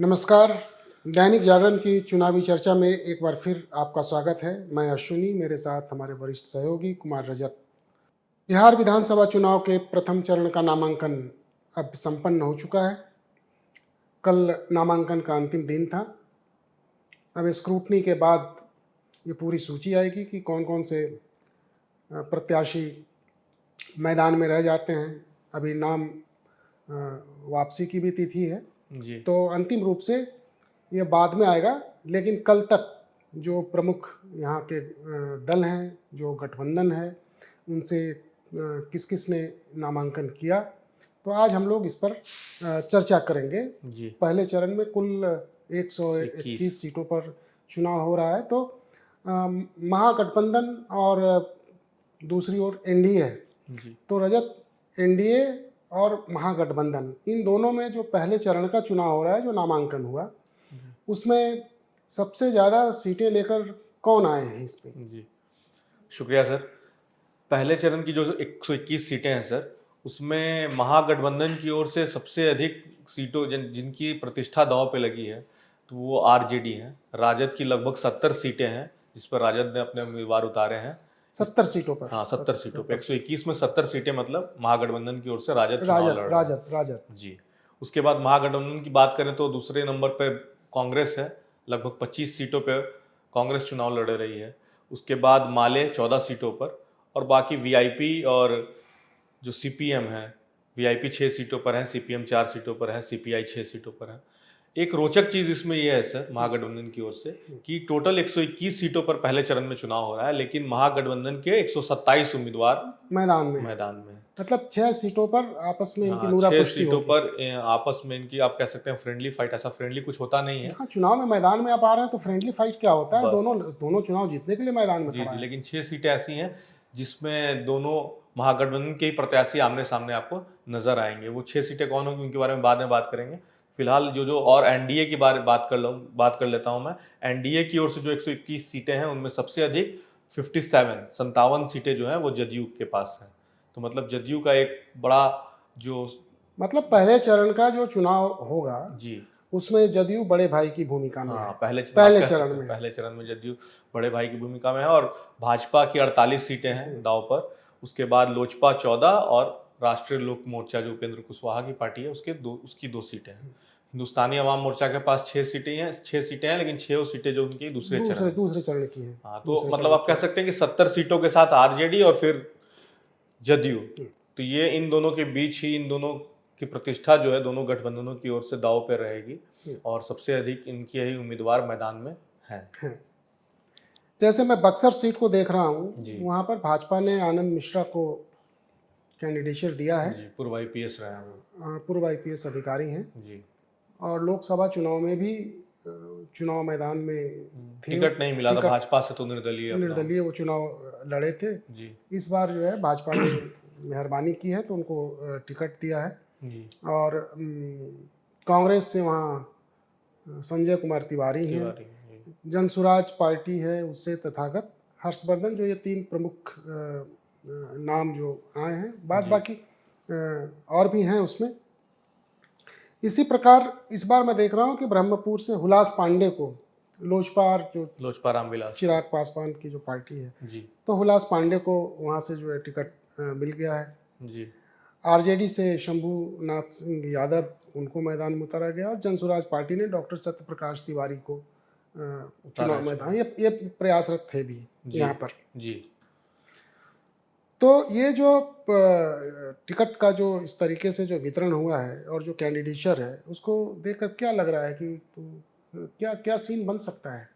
नमस्कार। दैनिक जागरण की चुनावी चर्चा में एक बार फिर आपका स्वागत है। मैं अश्विनी, मेरे साथ हमारे वरिष्ठ सहयोगी कुमार रजत। बिहार विधानसभा चुनाव के प्रथम चरण का नामांकन अब संपन्न हो चुका है। कल नामांकन का अंतिम दिन था। अब स्क्रूटनी के बाद ये पूरी सूची आएगी कि कौन कौन से प्रत्याशी मैदान में रह जाते हैं। अभी नाम वापसी की भी तिथि है जी। तो अंतिम रूप से ये बाद में आएगा, लेकिन कल तक जो प्रमुख यहाँ के दल हैं, जो गठबंधन है, उनसे किस किस ने नामांकन किया, तो आज हम लोग इस पर चर्चा करेंगे। जी। पहले चरण में कुल 121 सीटों पर चुनाव हो रहा है। तो महागठबंधन और दूसरी ओर एनडीए है। जी। तो रजत, एनडीए और महागठबंधन, इन दोनों में जो पहले चरण का चुनाव हो रहा है, जो नामांकन हुआ, उसमें सबसे ज़्यादा सीटें लेकर कौन आए हैं इस पे? जी, शुक्रिया सर। पहले चरण की जो 121 सीटें हैं सर, उसमें महागठबंधन की ओर से सबसे अधिक सीटों जिनकी प्रतिष्ठा दांव पे लगी है, तो वो आरजेडी हैं। राजद की लगभग 70 सीटें हैं, जिस पर राजद ने अपने उम्मीदवार उतारे हैं। 70 सीटों पर? हाँ, 70 सीटों पर। 121 में 70 सीटें, मतलब महागठबंधन की ओर से राजद चुनाव लड़ रहा है। राजद। जी। उसके बाद महागठबंधन की बात करें तो दूसरे नंबर पे कांग्रेस है, लगभग 25 सीटों पे कांग्रेस चुनाव लड़ रही है। उसके बाद माले 14 सीटों पर, और बाकी वीआईपी और जो सीपीएम है, वीआईपी 6 सीटों पर है, सीपीएम 4 सीटों पर है, सीपीआई 6 सीटों पर है। एक रोचक चीज इसमें यह है सर, महागठबंधन की ओर से, कि टोटल 121 सीटों पर पहले चरण में चुनाव हो रहा है, लेकिन महागठबंधन के 127 उम्मीदवार मैदान में। मतलब 6 सीटों पर आपस में इनकी 6 नूराकुश्ती सीटों होगी। पर आपस में इनकी, आप कह सकते हैं, फ्रेंडली फाइट। ऐसा फ्रेंडली कुछ होता नहीं है। हाँ, चुनाव में मैदान में आप आ रहे हैं तो फ्रेंडली फाइट क्या होता है? बस। दोनों चुनाव जीतने के लिए मैदान में जी खड़ा जी, है। लेकिन 6 सीटें ऐसी हैं जिसमें दोनों महागठबंधन के ही प्रत्याशी आमने सामने आपको नजर आएंगे। वो 6 सीटें कौन होंगी उनके बारे में बाद में बात करेंगे। फिलहाल जो और एनडीए की बात कर लेता हूं मैं। एनडीए की ओर से जो 121 सीटें हैं, उनमें सबसे अधिक 57 सीटें जो हैं वो जदयू के पास हैं। तो मतलब जदयू का एक बड़ा जो, मतलब पहले चरण का जो चुनाव होगा जी, उसमें जदयू बड़े भाई की भूमिका में है। पहले चरण में जदयू बड़े भाई की भूमिका में है, और भाजपा की 48 सीटें हैं दांव पर। उसके बाद लोजपा 14, और राष्ट्रीय लोक मोर्चा जो उपेंद्र कुशवाहा की पार्टी है, उसकी 2 सीटें हैं। हिंदुस्तानी अवाम मोर्चा के पास 6 सीटें हैं, लेकिन 6 सीटें जो उनकी दूसरे चरण की हैं। हाँ, तो मतलब आप कह सकते हैं कि 70 सीटों के साथ आरजेडी और फिर जदयू। तो ये इन दोनों के बीच ही, इन दोनों की प्रतिष्ठा जो है दोनों गठबंधनों की ओर से दांव पे रहेगी, और सबसे अधिक इनके ही उम्मीदवार मैदान में हैं। जैसे मैं बक्सर सीट को देख रहा हूँ, वहाँ पर भाजपा ने आनंद मिश्रा को कैंडिडेचर दिया है। जी, पूर्व आईपीएस रहे हैं। पूर्व आईपीएस अधिकारी हैं जी। और लोकसभा चुनाव में भी चुनाव मैदान में टिकट नहीं मिला था भाजपा से, तो निर्दलीय वो चुनाव लड़े थे। जी। इस बार जो है भाजपा ने मेहरबानी की है तो उनको टिकट दिया है। जी। और कांग्रेस से वहाँ संजय कुमार तिवारी हैं, जनसुराज पार्टी है उससे तथागत हर्षवर्धन, जो ये 3 प्रमुख नाम जो आए हैं। बाकी और भी हैं उसमें। इसी प्रकार इस बार मैं देख रहा हूँ कि ब्रह्मपुर से हुलास पांडे को लोजपा रामविलास चिराग पासवान की जो पार्टी है जी, तो हुलास पांडे को वहाँ से जो है टिकट मिल गया है जी। आरजेडी से शंभूनाथ सिंह यादव, उनको मैदान में उतारा गया, और जनसुराज पार्टी ने डॉक्टर सत्यप्रकाश तिवारी को चुनाव मैदान, ये प्रयासरत थे भी यहाँ पर जी। तो ये जो टिकट का जो इस तरीके से जो वितरण हुआ है और जो कैंडिडेचर है, उसको देखकर क्या लग रहा है कि क्या क्या सीन बन सकता है?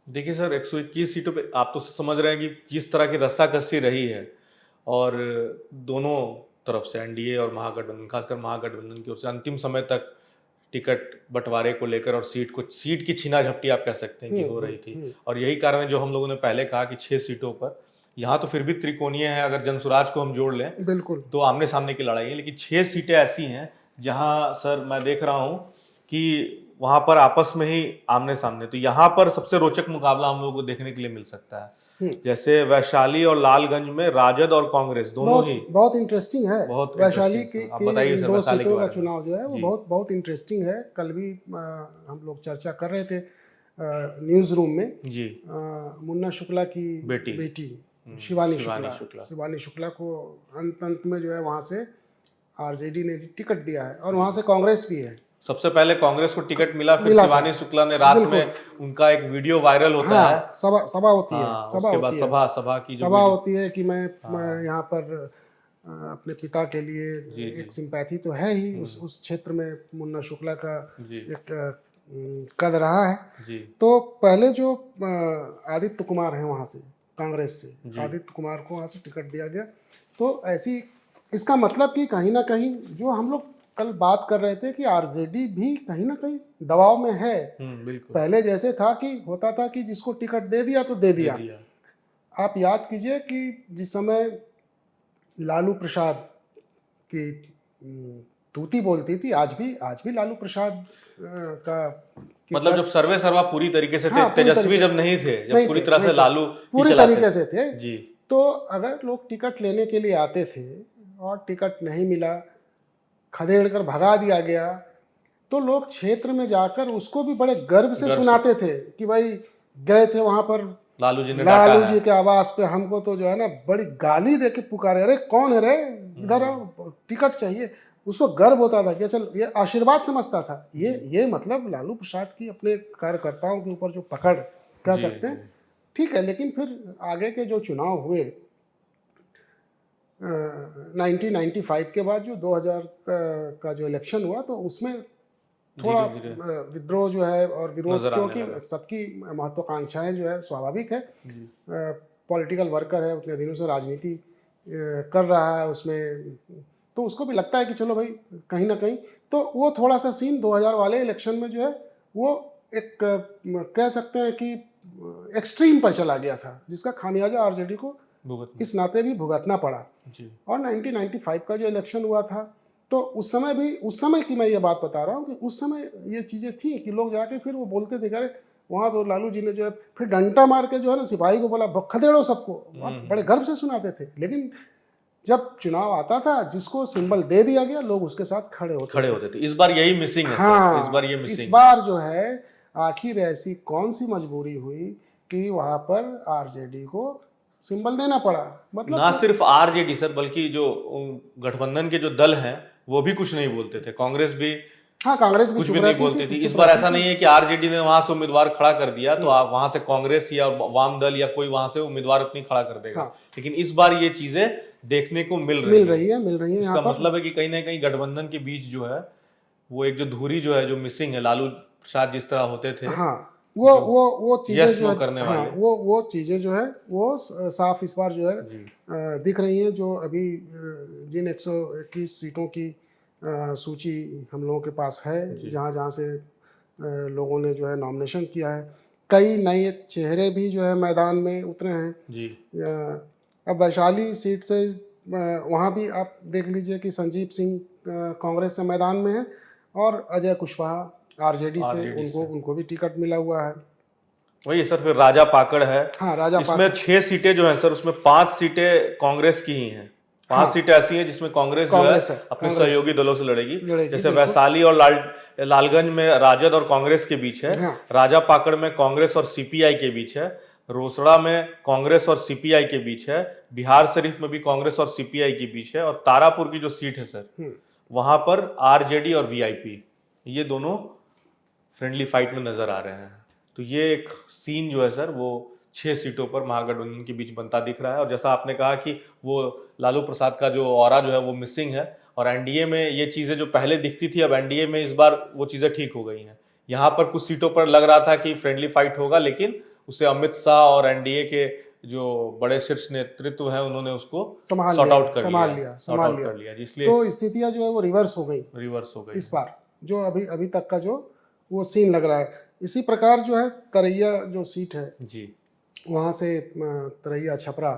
देखिए सर, 121 सीटों पे आप तो समझ रहे हैं कि किस तरह की रस्साकसी रही है, और दोनों तरफ से एनडीए और महागठबंधन, खासकर महागठबंधन की ओर से अंतिम समय तक टिकट बंटवारे को लेकर और सीट की छीना झपटी आप कह सकते हैं कि हो रही थी। और यही कारण है जो हम लोगों ने पहले कहा कि 6 सीटों पर, यहाँ तो फिर भी त्रिकोणीय है, अगर जनसुराज को हम जोड़ लें बिल्कुल तो आमने सामने की लड़ाई है, लेकिन 6 सीटें ऐसी हैं जहां सर मैं देख रहा हूं कि वहां पर आपस में ही आमने सामने, तो यहाँ पर सबसे रोचक मुकाबला हम लोगों को देखने के लिए मिल सकता है। जैसे वैशाली और लालगंज में राजद और कांग्रेस दोनों ही बहुत इंटरेस्टिंग है। बहुत वैशाली इंटरेस्टिंग। आप की बताइए इन सर 2 वैशाली के सीटों का बारे में। चुनाव जो है वो जी बहुत बहुत इंटरेस्टिंग है। कल भी हम लोग चर्चा कर रहे थे न्यूज़ रूम में। जी मुन्ना शुक्ला की बेटी बेटी शिवानी शिवानी शुक्ला, शिवानी शुक्ला को अंत में जो है वहाँ से आरजेडी ने टिकट दिया है और वहाँ से कांग्रेस भी है। सबसे पहले कांग्रेस को टिकट मिला, फिर मिला था, शिवानी शुक्ला ने रात बिल्कुल। में उनका एक वीडियो वायरल होता है। हाँ, सभा होती है, हाँ, सभा उसके बाद होती है, सभा की जो सभा वीडियो। होती है कि मैं हाँ यहाँ पर अपने पिता के लिए जी जी एक सिंपैथी तो है ही, उस क्षेत्र में मुन्ना शुक्ला का जी एक कद रहा है। जी तो पहले जो आदित्य कुमार हैं वहाँ से, कांग्रेस से जी आदित्य कुमार को वहाँ से टिकट दिया गया। तो ऐसी, इसका मतलब कि कहीं ना कहीं जो हम लोग कल बात कर रहे थे कि आरजेडी भी कहीं ना कहीं दबाव में है। बिल्कुल पहले जैसे था कि होता था कि जिसको टिकट दे दिया तो दे दे दिया। दिया। आप याद कीजिए कि जिस समय लालू प्रसाद की तूती बोलती थी, आज भी लालू प्रसाद का मतलब जब सर्वे सर्वा पूरी तरीके से थे, हाँ, पूरी तेजस्वी तरीके जब नहीं थे, जब नहीं पूरी थे, तरह नहीं से थे, लालू ही पूरी चलाते तरीके से थे। जी तो अगर लोग टिकट लेने के लिए आते थे और टिकट नहीं मिला, खदेड़ कर भगा दिया गया, तो लोग क्षेत्र में जाकर उसको भी बड़े गर्व से सुनाते थे कि भाई गए थे वहां पर लालू जी ने डांटा लालू है। जी के आवास पे, हमको तो जो है ना बड़ी गाली दे के पुकारे, अरे कौन है रे, इधर आओ, टिकट चाहिए। उसको गर्व होता था कि चल, ये आशीर्वाद समझता था। ये मतलब लालू प्रसाद की अपने कार्यकर्ताओं के ऊपर जो पकड़ कह जी, सकते हैं, ठीक है। लेकिन फिर आगे के जो चुनाव हुए 1995 के बाद जो 2000 का जो इलेक्शन हुआ, तो उसमें थोड़ा धीरे धीरे विद्रोह जो है और विरोध, नजर आने क्योंकि लगा। सबकी महत्वाकांक्षाएं जो है स्वाभाविक है। जी पॉलिटिकल वर्कर है, उतने दिनों से राजनीति कर रहा है उसमें, तो उसको भी लगता है कि चलो भाई कहीं ना कहीं, तो वो थोड़ा सा सीन 2000 वाले इलेक्शन में जो है वो एक कह सकते हैं कि एक्सट्रीम पर चला गया था, जिसका खामियाजा आरजेडी को भुगत इस नाते भी भुगतना पड़ा। जी और 1995 का जो इलेक्शन हुआ था, तो उस समय भी, उस समय की मैं ये बात बता रहा हूँ कि उस समय ये चीज़ें थी कि लोग जाके फिर वो बोलते थे, अरे वहाँ तो लालू जी ने जो है फिर डंडा मार के जो है ना सिपाही को बोला खदेड़ो सबको, बड़े गर्व से सुनाते थे। लेकिन जब चुनाव आता था, जिसको सिंबल दे दिया गया, लोग उसके साथ खड़े होते थे। इस बार यही मिसिंग है सर, इस बार ये हाँ, इस मिसिंग बार जो है आखिर ऐसी कौन सी मजबूरी हुई कि वहाँ पर आरजेडी को सिंबल देना पड़ा। मतलब ना सिर्फ आरजेडी सर, बल्कि जो गठबंधन के जो दल हैं वो भी कुछ नहीं बोलते थे। कांग्रेस भी हाँ, कांग्रेस भी कुछ चुप भी नहीं रहती बोलती थी। चुप इस बार रहती ऐसा थी। नहीं है कि आरजेडी ने वहां से उम्मीदवार खड़ा कर दिया तो आप वहां से कांग्रेस या वाम दल या कोई वहां से उम्मीदवार अपनी खड़ा कर देगा। हाँ, लेकिन इस बार ये चीजें देखने को मिल मिल है। रही है यहाँ इसका पर। मतलब है कि कहीं ना कहीं गठबंधन के बीच जो है वो एक जो धुरी जो है, जो मिसिंग है, लालू प्रसाद जिस तरह होते थे, हाँ, वो चीजें यस जो नो है, करने हाँ, वाले वो चीजें जो है वो साफ इस बार जो है जी दिख रही हैं। जो अभी जिन 121 सीटों की सूची हम लोगों के पास है, जहाँ जहाँ से लोगों ने जो है नॉमिनेशन किया है, कई नए चेहरे भी जो है मैदान में उतरे हैं। जी अब वैशाली सीट से वहाँ भी आप देख लीजिए कि संजीव सिंह कांग्रेस से मैदान में है और अजय कुशवाहा आरजेडी से, उनको भी टिकट मिला हुआ है। वही सर। फिर राजा पाकड़ है। हाँ, राजा इसमें 6 सीटें जो हैं सर, उसमें 5 सीटें कांग्रेस की ही हैं। 5 सीटें ऐसी हैं जिसमें कांग्रेस जो है अपने सहयोगी दलों से लड़ेगी। जैसे वैशाली और लालगंज में राजद और कांग्रेस के बीच है। राजा पाकड़ में कांग्रेस और सीपीआई के बीच है। रोसड़ा में कांग्रेस और सीपीआई के बीच है। बिहार शरीफ में भी कांग्रेस और सीपीआई के बीच है। और तारापुर की जो सीट है सर, वहां पर आरजेडी और वीआईपी, ये दोनों फ्रेंडली फाइट में नजर आ रहे हैं। तो ये एक सीन जो है सर, वो 6 सीटों पर महागठबंधन के बीच बनता दिख रहा है। और जैसा आपने कहा कि वो लालू प्रसाद का जो ऑरा जो है वो मिसिंग है, और एनडीए में ये चीज़ें जो पहले दिखती थी, अब एनडीए में इस बार वो चीज़ें ठीक हो गई हैं। यहाँ पर कुछ सीटों पर लग रहा था कि फ्रेंडली फाइट होगा, लेकिन उसे अमित शाह और एनडीए के जो बड़े शीर्ष नेतृत्व हैं उन्होंने उसको सॉर्ट आउट कर लिया, इसलिए तो स्थितियां जो है वो रिवर्स हो गई इस बार, जो अभी तक का जो वो सीन लग रहा है। इसी प्रकार जो है तरैया जो सीट है जी, वहाँ से तरैया छपरा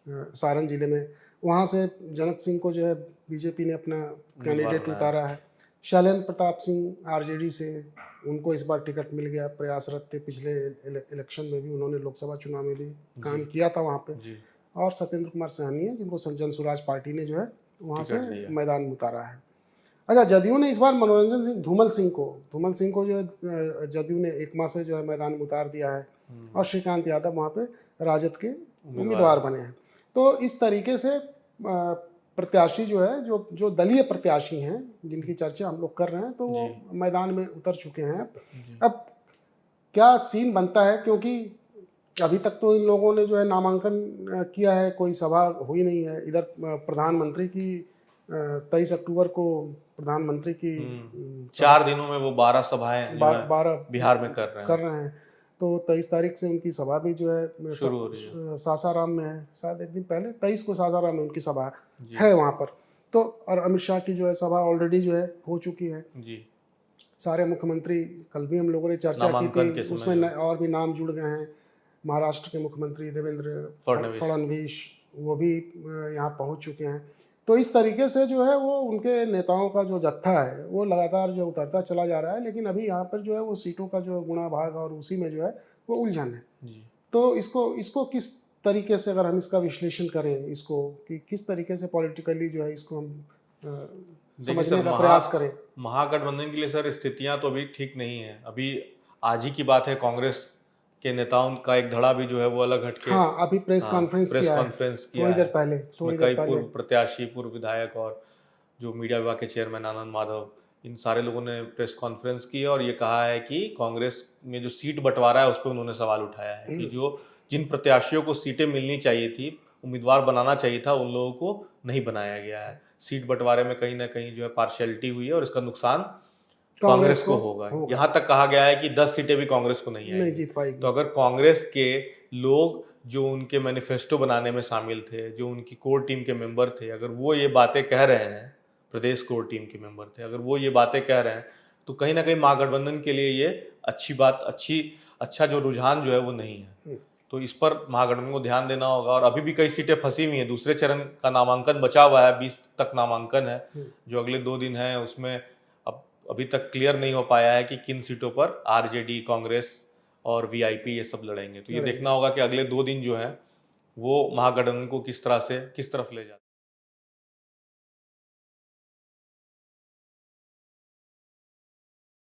सारण जिले में, वहाँ से जनक सिंह को जो है बीजेपी ने अपना कैंडिडेट उतारा है। शैलेंद्र प्रताप सिंह आरजेडी से उनको इस बार टिकट मिल गया, प्रयासरत थे पिछले इलेक्शन में भी, उन्होंने लोकसभा चुनाव में भी काम किया था वहाँ पे। जी और सत्येंद्र कुमार सैनी है जिनको जन स्वराज पार्टी ने जो है वहाँ से टिकट दिया। मैदान में उतारा है। अच्छा, जदयू ने इस बार मनोरंजन सिंह धूमल सिंह को जो है जदयू ने एक माह से जो है मैदान में उतार दिया है और श्रीकांत यादव वहाँ पे राजद के उम्मीदवार बने हैं। तो इस तरीके से प्रत्याशी जो है जो जो दलीय प्रत्याशी हैं जिनकी चर्चा हम लोग कर रहे हैं, तो वो मैदान में उतर चुके हैं। अब क्या सीन बनता है, क्योंकि अभी तक तो इन लोगों ने जो है नामांकन किया है, कोई सभा हुई नहीं है। इधर प्रधानमंत्री की 23 अक्टूबर को प्रधानमंत्री की 4 दिनों में वो 12 सभाएं जो है 12 बिहार में कर रहे हैं। तो 23 तारीख से उनकी सभा भी जो है शुरू हो रही है। सासाराम में है, शायद एक दिन पहले 23 को सासाराम में उनकी सभा है वहाँ पर। तो और अमित शाह की जो है सभा ऑलरेडी जो है हो चुकी है जी। सारे मुख्यमंत्री, कल भी हम लोगों ने चर्चा की थी, उसमें और भी नाम जुड़ गए हैं। महाराष्ट्र के मुख्यमंत्री देवेंद्र फडणवीस वो भी यहाँ पहुँच चुके हैं। तो इस तरीके से जो है वो उनके नेताओं का जो जत्था है वो लगातार जो उतरता चला जा रहा है, लेकिन अभी यहाँ पर जो है वो सीटों का जो गुणा भाग और उसी में जो है वो उलझन है जी। तो इसको किस तरीके से अगर हम इसका विश्लेषण करें, इसको कि किस तरीके से पॉलिटिकली जो है इसको हम समझने का प्रयास करें। महागठबंधन के लिए सर स्थितियां तो अभी ठीक नहीं है। अभी आज ही की बात है, कांग्रेस के नेताओं का एक धड़ा भी जो है वो अलग हटके अभी प्रेस कॉन्फ्रेंस किया थोड़ी देर पहले। कई पूर्व प्रत्याशी, पूर्व विधायक और जो मीडिया विभाग के चेयरमैन आनंद माधव, इन सारे लोगों ने प्रेस कॉन्फ्रेंस की और ये कहा है कि कांग्रेस में जो सीट बंटवारा है उस पर उन्होंने सवाल उठाया है कि जो जिन प्रत्याशियों को सीटें मिलनी चाहिए थी, उम्मीदवार बनाना चाहिए था, उन लोगों को नहीं बनाया गया है। सीट बंटवारे में कहीं ना कहीं जो है पार्शियलिटी हुई है और इसका नुकसान कांग्रेस को होगा। यहाँ तक कहा गया है कि 10 सीटें भी कांग्रेस को नहीं जीत पाएगी। तो अगर कांग्रेस के लोग जो उनके मैनिफेस्टो बनाने में शामिल थे, जो उनकी कोर टीम के मेंबर थे, अगर वो ये बातें कह रहे हैं, प्रदेश कोर टीम के मेंबर थे, अगर वो ये बातें कह रहे हैं, तो कहीं ना कहीं महागठबंधन के लिए ये अच्छी बात, अच्छा जो रुझान जो है वो नहीं है। तो इस पर महागठबंधन को ध्यान देना होगा। और अभी भी कई सीटें फंसी हुई हैं, दूसरे चरण का नामांकन बचा हुआ है, 20 तक नामांकन है जो अगले 2 दिन है, उसमें अभी तक क्लियर नहीं हो पाया है कि किन सीटों पर आरजेडी, कांग्रेस और वीआईपी ये सब लड़ेंगे। तो ये देखना होगा कि अगले 2 दिन जो है वो महागठबंधन को किस तरह से किस तरफ ले जाते हैं।